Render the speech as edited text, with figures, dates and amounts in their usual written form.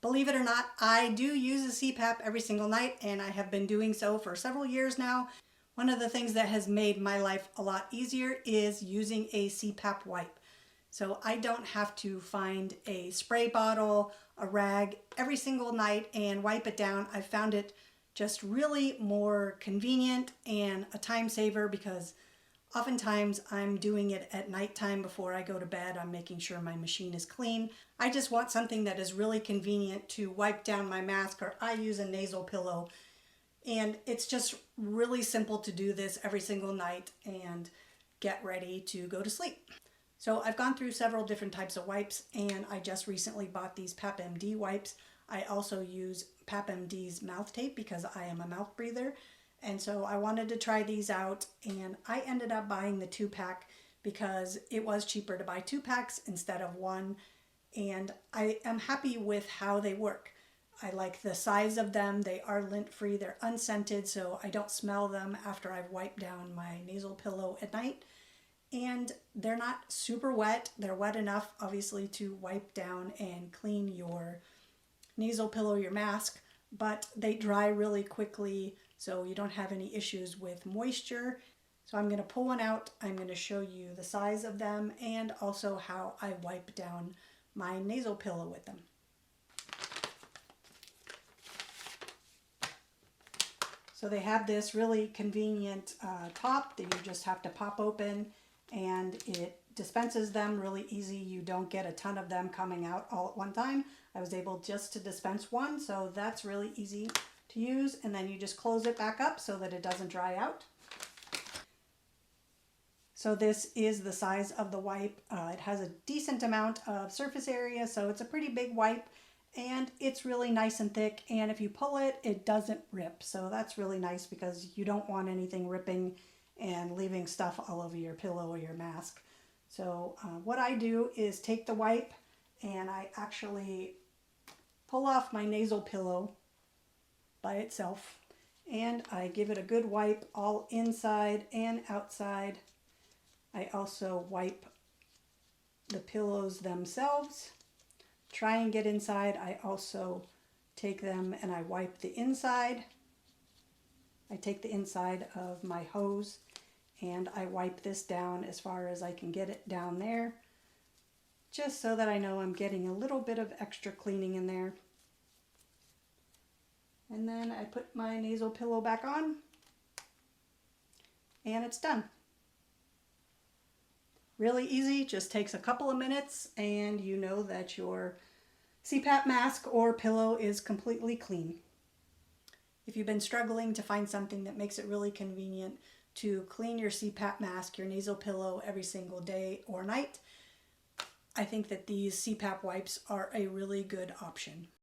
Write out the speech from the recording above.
Believe it or not, I do use a CPAP every single night, and I have been doing so for several years now. One of the things that has made my life a lot easier is using a CPAP wipe. So I don't have to find a spray bottle, a rag every single night and wipe it down. I found it just really more convenient and a time saver because oftentimes I'm doing it at nighttime before I go to bed. I'm making sure my machine is clean. I just want something that is really convenient to wipe down my mask, or I use a nasal pillow. And it's just really simple to do this every single night and get ready to go to sleep. So I've gone through several different types of wipes, and I just recently bought these PAPMD wipes. I also use PAPMD's mouth tape because I am a mouth breather. And so I wanted to try these out, and I ended up buying the 2-pack because it was cheaper to buy 2 packs instead of 1. And I am happy with how they work. I like the size of them. They are lint free. They're unscented, so I don't smell them after I've wiped down my nasal pillow at night. And they're not super wet. They're wet enough, obviously, to wipe down and clean your nasal pillow, your mask, but they dry really quickly, so you don't have any issues with moisture. So I'm going to pull one out. I'm going to show you the size of them and also how I wipe down my nasal pillow with them. So they have this really convenient top that you just have to pop open, and it dispenses them really easy. You don't get a ton of them coming out all at one time. I was able just to dispense one, so that's really easy to use. And then you just close it back up so that it doesn't dry out. So this is the size of the wipe. It has a decent amount of surface area, so it's a pretty big wipe, and it's really nice and thick, and if you pull it, it doesn't rip. So that's really nice because you don't want anything ripping and leaving stuff all over your pillow or your mask. So what I do is take the wipe and I actually pull off my nasal pillow by itself, and I give it a good wipe all inside and outside. I also wipe the pillows themselves. Try and get inside. I also take them and I wipe the inside. I take the inside of my hose and I wipe this down as far as I can get it down there, just so that I know I'm getting a little bit of extra cleaning in there. And then I put my nasal pillow back on and it's done. Really easy, just takes a couple of minutes and you know that your CPAP mask or pillow is completely clean. If you've been struggling to find something that makes it really convenient to clean your CPAP mask, your nasal pillow every single day or night, I think that these CPAP wipes are a really good option.